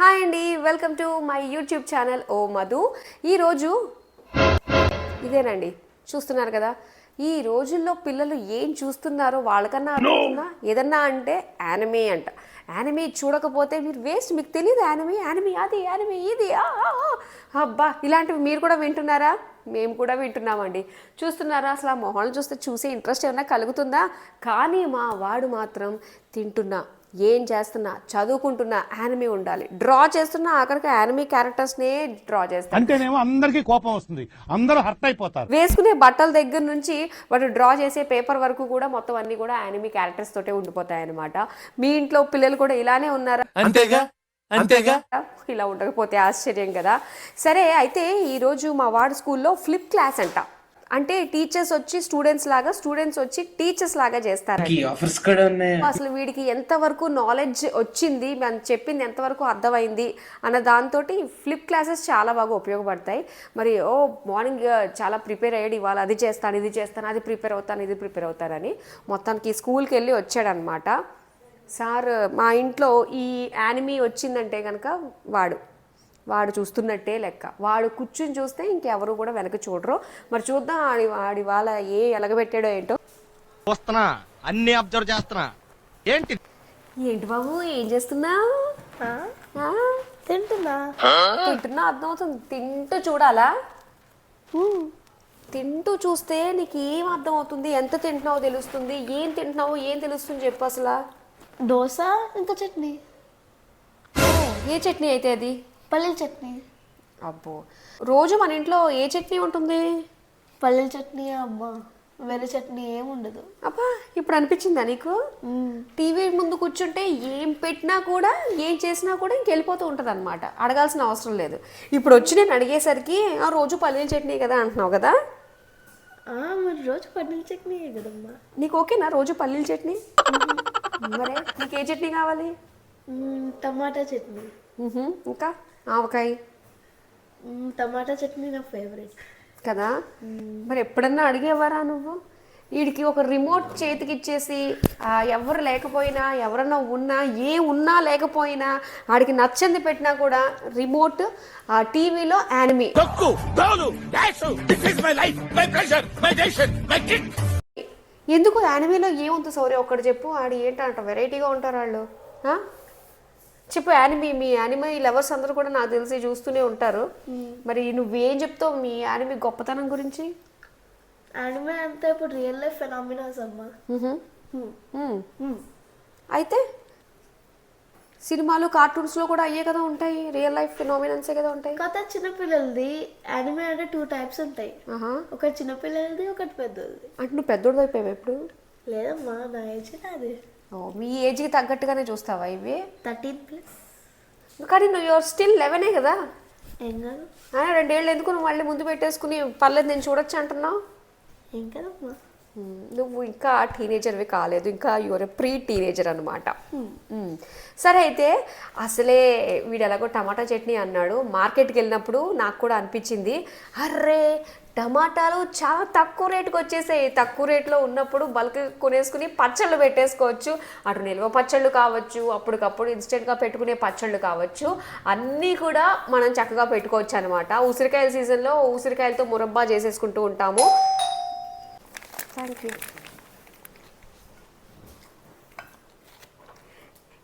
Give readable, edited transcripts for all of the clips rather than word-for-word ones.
Hi అండి, welcome to my YouTube channel ఓ మధు. ఈరోజు ఇదేనండి చూస్తున్నారు కదా, ఈ రోజుల్లో పిల్లలు ఏం చూస్తున్నారో వాళ్ళకన్నా అర్థమవుతుందా? ఏదన్నా అంటే యానిమే అంట. యానిమే చూడకపోతే మీరు వేస్ట్, మీకు తెలియదు యానిమే యానిమే అది యానిమే ఇది అబ్బా, ఇలాంటివి మీరు కూడా వింటున్నారా? మేము కూడా వింటున్నామండి. చూస్తున్నారా? అసలు ఆ మొహాలను చూస్తే చూసే ఇంట్రెస్ట్ ఏమన్నా కలుగుతుందా? కానీ మా వాడు మాత్రం తింటున్నా, ఏం చేస్తున్నా, చదువుకుంటున్నా యానిమే ఉండాలి, డ్రా చేస్తున్నా ఆఖరికి యానిమే క్యారెక్టర్స్నే డ్రా చేస్తాను. అంటేనేమో అందరికీ కోపం వస్తుంది, అందరూ హర్ట్ అయిపోతారు. వేసుకునే బట్టల దగ్గర నుంచి వాడు డ్రా చేసే పేపర్ వరకు కూడా మొత్తం అన్ని కూడా యానిమే క్యారెక్టర్స్ తోటే ఉండిపోతాయి అనమాట. మీ ఇంట్లో పిల్లలు కూడా ఇలానే ఉన్నారా? అంతేగా అంతేగా. ఇలా ఉండకపోతే ఆశ్చర్యం కదా. సరే, అయితే ఈరోజు మా వాడి స్కూల్లో ఫ్లిప్ క్లాస్ అంట. అంటే టీచర్స్ వచ్చి స్టూడెంట్స్ లాగా, స్టూడెంట్స్ వచ్చి టీచర్స్ లాగా చేస్తారండి. అసలు వీడికి ఎంతవరకు నాలెడ్జ్ వచ్చింది, మనం చెప్పింది ఎంతవరకు అర్థమైంది అన్న దాంతో ఫ్లిప్ క్లాసెస్ చాలా బాగా ఉపయోగపడతాయి. మరి మార్నింగ్ చాలా ప్రిపేర్ అయ్యాడు, ఇవాళ అది చేస్తాను ఇది చేస్తాను, అది ప్రిపేర్ అవుతాను ఇది ప్రిపేర్ అవుతానని మొత్తానికి స్కూల్కి వెళ్ళి వచ్చాడనమాట. సార్, మా ఇంట్లో ఈ యానిమీ వచ్చిందంటే కనుక వాడు చూస్తున్నట్టే లెక్క. వాడు కూర్చుని చూస్తే ఇంకెవరు కూడా వెనక చూడరు. మరి చూద్దాం వాడి వాళ్ళ ఎలగబెట్టాడో ఏంటో. వస్తున్నా, అన్ని అబ్జర్వ్ చేస్తున్నా. ఏంటి బాబు, ఏం చేస్తున్నావు? తింటున్నా అర్థమవుతుంది. తింటూ చూడాలా? తింటూ చూస్తే నీకు ఏం అర్థమవుతుంది? ఎంత తింటున్నావో తెలుస్తుంది. ఏం తింటున్నావో ఏం తెలుస్తుంది చెప్పు అసలు. దోశ ఇంకా చట్నీ. ఏ చట్నీ అయితే అది? పల్లీల చట్నీ. అబ్బో, రోజు మన ఇంట్లో ఏ చట్నీ ఉంటుంది? పల్లీల చట్నీ అమ్మా, వేరే చట్నీ ఏముండదు. అబ్బా, ఇప్పుడు అనిపించిందా నీకు? టీవీ ముందు కూర్చుంటే ఏం పెట్టినా కూడా, ఏం చేసినా కూడా ఇంకెళ్ళిపోతూ ఉంటుంది అనమాట, అడగాల్సిన అవసరం లేదు. ఇప్పుడు వచ్చి నేను అడిగేసరికి రోజు పల్లీల చట్నీ కదా అంటున్నావు కదా. మరి రోజు పల్లీల చట్నీ కదమ్మా. నీకు ఓకేనా రోజు పల్లీల చట్నీ? మరే నీకు ఏ చట్నీ కావాలి? టమాటా చట్నీ. ఇంకా ఆవకాయ. టమాటా చట్నీ నా ఫేవరెట్ కదా. మరి ఎప్పుడన్నా అడిగేవారా నువ్వు? వీడికి ఒక రిమోట్ చేతికి ఇచ్చేసి ఎవరు లేకపోయినా, ఎవరన్నా ఉన్నా, ఉన్నా లేకపోయినా, వాడికి నచ్చంది పెట్టినా కూడా రిమోట్, టీవీలో యానిమే. ఎందుకు యానిమేలో ఏముంది సౌర్య ఒక్కడు చెప్పు. ఆడు ఏంటంట వెరైటీగా ఉంటారు వాళ్ళు. చెప్పు, యానిమే, మీ యానిమే లవర్స్ అందరూ కూడా నాకు తెలిసి చూస్తూనే ఉంటారు. మరి నువ్వేం చెప్తావు మీ యానిమే గొప్పతనం గురించి? యానిమే అంతా ఇప్పుడు రియల్ లైఫ్ ఫెనామినాస్ అమ్మా. అయితే సినిమాలు కార్టూన్స్లో కూడా అయ్యే కదా ఉంటాయి, రియల్ లైఫ్ ఫినామినన్సే కదా ఉంటాయి. కథ చిన్నపిల్లలది. యానిమే అంటే 2 టైప్స్ ఉంటాయి, ఒకటి చిన్నపిల్లలది, ఒకటి పెద్దది. అంటే నువ్వు పెద్దోడు అయిపోయావు ఎప్పుడు? లేదమ్మా, నా ఏజ్ అది. మీ ఏజ్కి తగ్గట్టుగానే చూస్తావా ఇవి? 13+. కానీ నువ్వు యువర్ స్టిల్ 11 కదా. ఏం కాదు. 2 ఏళ్ళు ఎందుకు నువ్వు మళ్ళీ ముందు పెట్టేసుకుని పర్లేదు నేను చూడొచ్చు అంటున్నావు? ఏం కదమ్మా, నువ్వు ఇంకా టీనేజర్వి కాలేదు, ఇంకా యువర్ ప్రీ టీనేజర్ అనమాట. సరే, అయితే అసలే వీడు ఎలాగో టమాటా చట్నీ అన్నాడు. మార్కెట్కి వెళ్ళినప్పుడు నాకు కూడా అనిపించింది, అర్రే టమాటాలు చాలా తక్కువ రేటుకి వచ్చేసాయి. తక్కువ రేట్లో ఉన్నప్పుడు బల్క్ కొనేసుకుని పచ్చళ్ళు పెట్టేసుకోవచ్చు. అటు నిల్వ పచ్చళ్ళు కావచ్చు, అప్పటికప్పుడు ఇన్స్టెంట్గా పెట్టుకునే పచ్చళ్ళు కావచ్చు, అన్నీ కూడా మనం చక్కగా పెట్టుకోవచ్చు అనమాట. ఉసిరికాయల సీజన్లో ఉసిరికాయలతో మురబ్బా చేసేసుకుంటూ ఉంటాము. Thank you.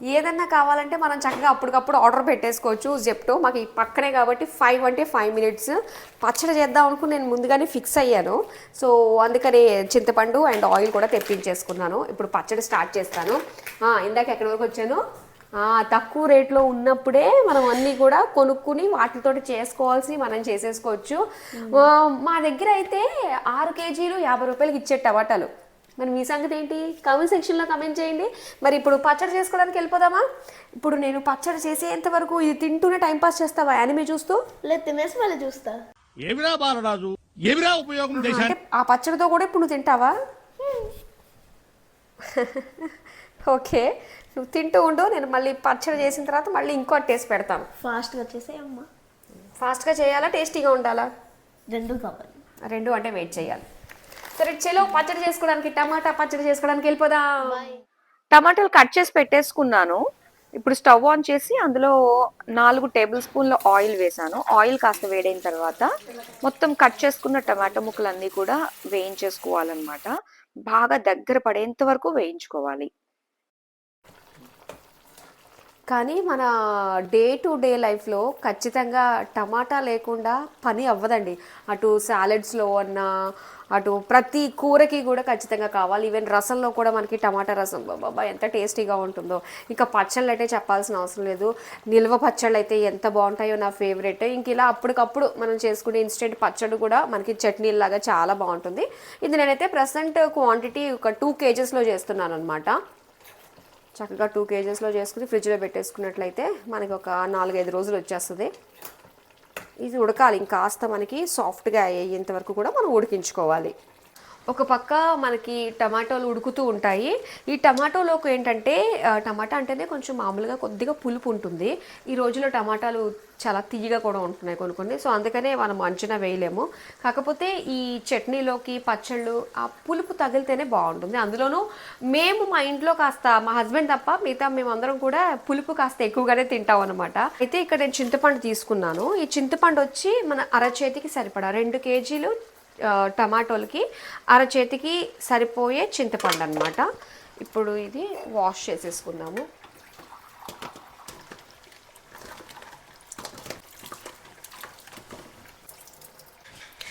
ఏదన్నా కావాలంటే మనం చక్కగా అప్పటికప్పుడు ఆర్డర్ పెట్టేసుకోవచ్చు. జెప్టో మాకు ఈ పక్కనే కాబట్టి 5 అంటే 5 మినిట్స్. పచ్చడి చేద్దాం అనుకుని నేను ముందుగానే ఫిక్స్ అయ్యాను. సో అందుకని చింతపండు అండ్ ఆయిల్ కూడా తెప్పించేసుకున్నాను. ఇప్పుడు పచ్చడి స్టార్ట్ చేస్తాను. ఇందాక ఎక్కడి వరకు వచ్చాను? తక్కువ రేట్లో ఉన్నప్పుడే మనం అన్నీ కూడా కొనుక్కుని వాటితోటి చేసుకోవాల్సి మనం చేసేసుకోవచ్చు. మా దగ్గర అయితే 6 కేజీలు 50 రూపాయలకి ఇచ్చే టమాటాలు. మరి మీ సంగతి ఏంటి? కామెంట్ సెక్షన్లో కామెంట్ చేయండి. మరి ఇప్పుడు పచ్చడి చేసుకోవడానికి వెళ్ళిపోదామా? ఇప్పుడు నేను పచ్చడి చేసేంత వరకు ఇది తింటూనే టైంపాస్ చేస్తావా యానిమే చూస్తూ? లేదు, తినేసి మళ్ళీ చూస్తా. ఏమిరా బాలరాజు, ఏమిరా ఉపయోగం? అంటే ఆ పచ్చడితో కూడా ఇప్పుడు నువ్వు తింటావా? ఓకే, నువ్వు తింటూ ఉండు, నేను మళ్ళీ పచ్చడి చేసిన తర్వాత మళ్ళీ ఇంకో టేస్ట్ పెడతాను. ఫాస్ట్గా చేసేయమ్మా. ఫాస్ట్గా చేయాలా, టేస్టీగా ఉండాలా? 2 కావాలి. 2 అంటే వెయిట్ చేయాలి. సరే, చలో పచ్చడి చేసుకోవడానికి, టమాటా పచ్చడి చేసుకోవడానికి వెళ్ళిపోదాం. టమాటాలు కట్ చేసి పెట్టేసుకున్నాను. ఇప్పుడు స్టవ్ ఆన్ చేసి అందులో 4 టేబుల్ స్పూన్ల ఆయిల్ వేసాను. ఆయిల్ కాస్త వేడైన తర్వాత మొత్తం కట్ చేసుకున్న టమాటో ముక్కలన్నీ కూడా వేయించేసుకోవాలన్నమాట. బాగా దగ్గర పడేంత వరకు వేయించుకోవాలి. కానీ మన డే టు డే లైఫ్లో ఖచ్చితంగా టమాటా లేకుండా పని అవ్వదండి. అటు సాలెడ్స్లో అన్నా, అటు ప్రతి కూరకి కూడా ఖచ్చితంగా కావాలి. ఈవెన్ రసంలో కూడా మనకి టమాటా రసం బాబా ఎంత టేస్టీగా ఉంటుందో. ఇంకా పచ్చళ్ళు అయితే చెప్పాల్సిన అవసరం లేదు. నిల్వ పచ్చళ్ళు అయితే ఎంత బాగుంటాయో, నా ఫేవరెట్. ఇంక ఇలా అప్పటికప్పుడు మనం చేసుకునే ఇన్స్టెంట్ పచ్చడి కూడా మనకి చట్నీలాగా చాలా బాగుంటుంది. ఇది నేనైతే ప్రెసెంట్ క్వాంటిటీ ఒక 2 kgsలో చేస్తున్నాను అనమాట. చక్కగా 2 kgsలో చేసుకుని ఫ్రిడ్జ్లో పెట్టేసుకున్నట్లయితే మనకి ఒక 4-5 రోజులు వచ్చేస్తుంది. ఇది ఉడకాలి, ఇంకాస్త మనకి సాఫ్ట్గా అయ్యేంత వరకు కూడా మనం ఉడికించుకోవాలి. ఒక పక్క మనకి టమాటోలు ఉడుకుతూ ఉంటాయి. ఈ టమాటోలోకి ఏంటంటే టమాటా అంటేనే కొంచెం మామూలుగా కొద్దిగా పులుపు ఉంటుంది. ఈ రోజుల్లో టమాటాలు చాలా తీయగా కూడా ఉంటున్నాయి కొన్ని. సో అందుకనే మనం అంచనా వేయలేము. కాకపోతే ఈ చట్నీలోకి పచ్చళ్ళు ఆ పులుపు తగిలితేనే బాగుంటుంది. అందులోనూ మేము మా ఇంట్లో కాస్త, మా హస్బెండ్ తప్ప మిగతా మేమందరం కూడా పులుపు కాస్త ఎక్కువగానే తింటాం అనమాట. అయితే ఇక్కడ నేను చింతపండు తీసుకున్నాను. ఈ చింతపండు వచ్చి మన అరచేతికి సరిపడా 2 kgలు టమాటోలకి అరచేతికి సరిపోయే చింతపండు అనమాట. ఇప్పుడు ఇది వాష్ చేసేసుకుందాము.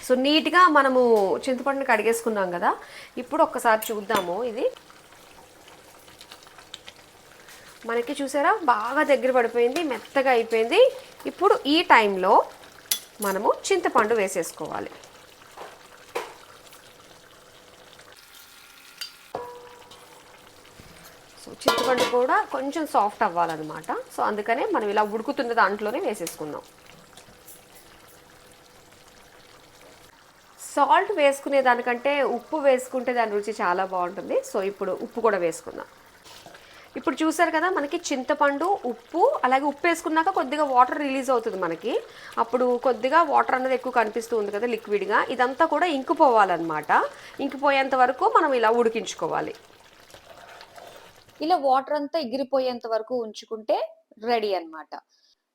సో నీట్గా మనము చింతపండుని కడిగేసుకున్నాం కదా. ఇప్పుడు ఒక్కసారి చూద్దాము. ఇది మనకి చూసారా బాగా దగ్గర పడిపోయింది, మెత్తగా అయిపోయింది. ఇప్పుడు ఈ టైంలో మనము చింతపండు వేసేసుకోవాలి. సో చింతపండు కూడా కొంచెం సాఫ్ట్ అవ్వాలన్నమాట. సో అందుకనే మనం ఇలా ఉడుకుతున్న దాంట్లోనే వేసేసుకుందాం. సాల్ట్ వేసుకునే దానికంటే ఉప్పు వేసుకుంటే దాని రుచి చాలా బాగుంటుంది. సో ఇప్పుడు ఉప్పు కూడా వేసుకుందాం. ఇప్పుడు చూసారు కదా మనకి చింతపండు, ఉప్పు, అలాగే ఉప్పు వేసుకున్నాక కొద్దిగా వాటర్ రిలీజ్ అవుతుంది మనకి. అప్పుడు కొద్దిగా వాటర్ అనేది ఎక్కువ కనిపిస్తూ ఉంది కదా లిక్విడ్గా. ఇదంతా కూడా ఇంకిపోవాలన్నమాట. ఇంకిపోయేంత వరకు మనం ఇలా ఉడికించుకోవాలి. ఇలా వాటర్ అంతా ఎగిరిపోయేంత వరకు ఉంచుకుంటే రెడీ అన్నమాట.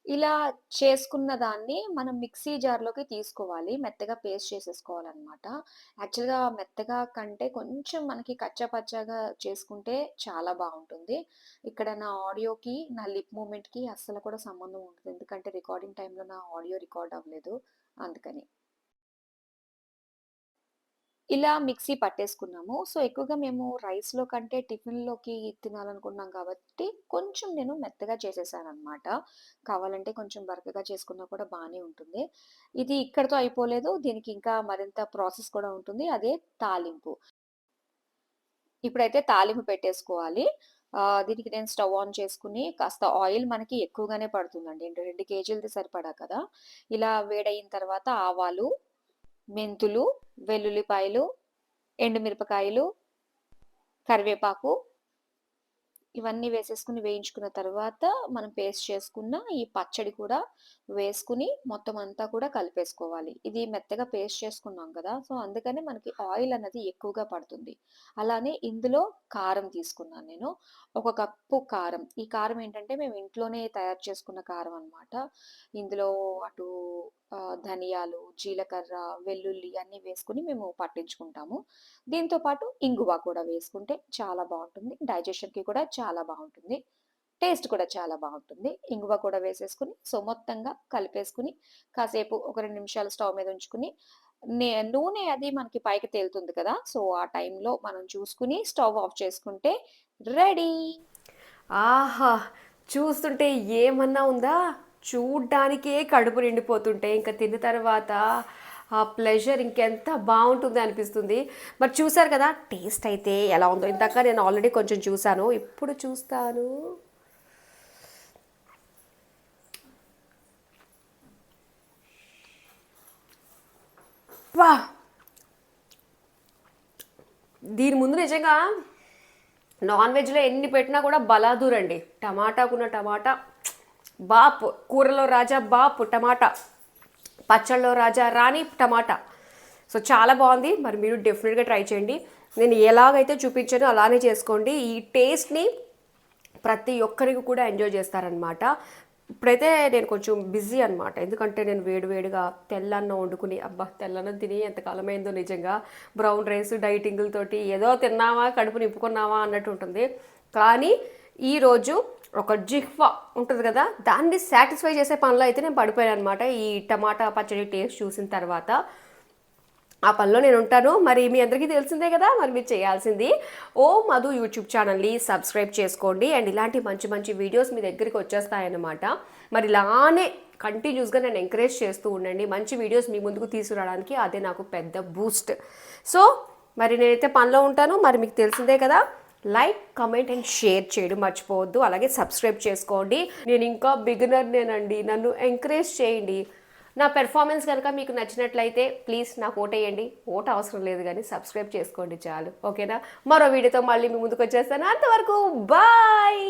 ఇలా చేసుకున్న దాన్ని మనం మిక్సీ జార్‌లోకి తీసుకోవాలి. మెత్తగా పేస్ట్ చేసేసుకోవాలనమాట. యాక్చువల్‌గా మెత్తగా కంటే కొంచెం మనకి కచ్చా పచ్చాగా చేసుకుంటే చాలా బావుంటుంది. ఇక్కడ నా ఆడియోకి, నా లిప్ మూవ్‌మెంట్‌కి అస్సలు కూడా సంబంధం ఉండదు. ఎందుకంటే రికార్డింగ్ టైమ్‌లో నా ఆడియో రికార్డ్ అవ్వలేదు. అందుకని. ఇలా మిక్సీ పట్టేసుకున్నాము. సో, ఎక్కువగా మేము రైస్‌లో కంటే టిఫిన్‌లోకి తినాలనుకున్నాం కాబట్టి, కొంచెం నేను మెత్తగా చేసేసాననమాట. కావాలంటే కొంచెం బరకగా చేసుకున్నా కూడా బానే ఉంటుంది. ఇది ఇక్కడితో అయిపోలేదు. దీనికి ఇంకా మరింత ప్రాసెస్ కూడా ఉంటుంది. అదే తాలింపు. ఇప్పుడైతే తాలింపు పెట్టేసుకోవాలి. దీనికి నేను స్టవ్ ఆన్ చేసుకొని, కాస్త ఆయిల్ మనకి ఎక్కువగానే పడుతుందండి. 2 కేజీలది సరిపడా కదా! ఇలా వేడయిన తర్వాత ఆవాలు, మెంతులు, వెల్లుల్లిపాయలు, ఎండుమిరపకాయలు, కరివేపాకు ఇవన్నీ వేసేసుకొని వేయించుకున్న తర్వాత మనం పేస్ట్ చేసుకున్న ఈ పచ్చడి కూడా వేసుకుని మొత్తం అంతా కూడా కలిపేసుకోవాలి. ఇది మెత్తగా పేస్ట్ చేసుకున్నాం కదా! సో, అందుకనే మనకి ఆయిల్ అన్నది ఎక్కువగా పడుతుంది. అలానే ఇందులో కారం తీసుకున్నాను నేను. 1 కప్పు కారం. ఈ కారం ఏంటంటే మేము ఇంట్లోనే తయారు చేసుకున్న కారం అన్నమాట. ఇందులో అటు ధనియాలు, జీలకర్ర, వెల్లుల్లి అన్నీ వేసుకొని మేము పట్టించుకుంటాము. దీంతో పాటు ఇంగువ కూడా వేసుకుంటే చాలా బావుంటుంది. డైజెషన్‌కి కూడా చాలా బావుంటుంది. టేస్ట్ కూడా చాలా బావుంటుంది. ఇంగువ కూడా వేసేసుకొని, సో, మొత్తంగా కలిపేసుకొని, కాసేపు ఒక 2 నిమిషాలు స్టవ్ మీద ఉంచుకొని, నూనె అది మనకి పైకి తేలుతుంది కదా! సో, ఆ టైంలో మనం చూసుకొని స్టవ్ ఆఫ్ చేసుకుంటే రెడీ. ఆహా! చూస్తుంటే ఏమన్నా ఉందా? చూడ్డానికే కడుపు నిండిపోతుంటే ఇంక తిన్న తర్వాత ఆ ప్లెజర్ ఇంకెంత బావుంటుంది అనిపిస్తుంది. మరి చూసారు కదా టేస్ట్ అయితే ఎలా ఉందో. ఇందాక నేను ఆల్రెడీ కొంచెం చూసాను. ఇప్పుడు చూస్తాను. వాహ్! దీని ముందు నిజంగా నాన్ వెజ్‌లో ఎన్ని పెట్టినా కూడా బలాదూరండి. టమాటాకున్న టమాటా బాప్, కూరలో రాజా బాప్ టమాటా, పచ్చళ్ళలో రాజా రాణి టమాటా. సో చాలా బాగుంది. మరి మీరు డెఫినెట్గా ట్రై చేయండి. నేను ఎలాగైతే చూపించానో అలానే చేసుకోండి. ఈ టేస్ట్ని ప్రతి ఒక్కరికి కూడా ఎంజాయ్ చేస్తారనమాట. ఇప్పుడైతే నేను కొంచెం బిజీ అనమాట, ఎందుకంటే నేను వేడివేడిగా తెల్లన్నం వండుకుని, అబ్బా తెల్లన్నం తిని ఎంతకాలమైందో నిజంగా. బ్రౌన్ రైస్ డైటింగులతోటి ఏదో తిన్నామా కడుపు నింపుకున్నామా అన్నట్టు ఉంటుంది. కానీ ఈరోజు ఒక జిహ్వా ఉంటుంది కదా, దాన్ని సాటిస్ఫై చేసే పనిలో అయితే నేను పడిపోయాను అనమాట. ఈ టమాటా పచ్చడి టేస్ట్ చూసిన తర్వాత ఆ పనిలో నేను ఉంటాను. మరి మీ అందరికీ తెలిసిందే కదా, మరి మీరు చేయాల్సింది ఓ మధు యూట్యూబ్ ఛానల్ని సబ్స్క్రైబ్ చేసుకోండి. అండ్ ఇలాంటి మంచి మంచి వీడియోస్ మీ దగ్గరికి వచ్చేస్తాయన్నమాట. మరి ఇలానే కంటిన్యూస్గా నేను ఎంకరేజ్ చేస్తూ ఉండండి, మంచి వీడియోస్ మీ ముందుకు తీసుకురావడానికి. అదే నాకు పెద్ద బూస్ట్. సో మరి నేనైతే పనిలో ఉంటాను. మరి మీకు తెలిసిందే కదా, లైక్, కమెంట్ అండ్ షేర్ చేయడం మర్చిపోవద్దు. అలాగే సబ్స్క్రైబ్ చేసుకోండి. నేను ఇంకా బిగినర్నేనండి, నన్ను ఎంకరేజ్ చేయండి. నా పెర్ఫార్మెన్స్ కనుక మీకు నచ్చినట్లయితే ప్లీజ్ నాకు ఓట్ వేయండి. ఓట్ అవసరం లేదు కానీ సబ్స్క్రైబ్ చేసుకోండి చాలు, ఓకేనా? మరో వీడియోతో మళ్ళీ మీ ముందుకు వచ్చేస్తాను. అంతవరకు బాయ్.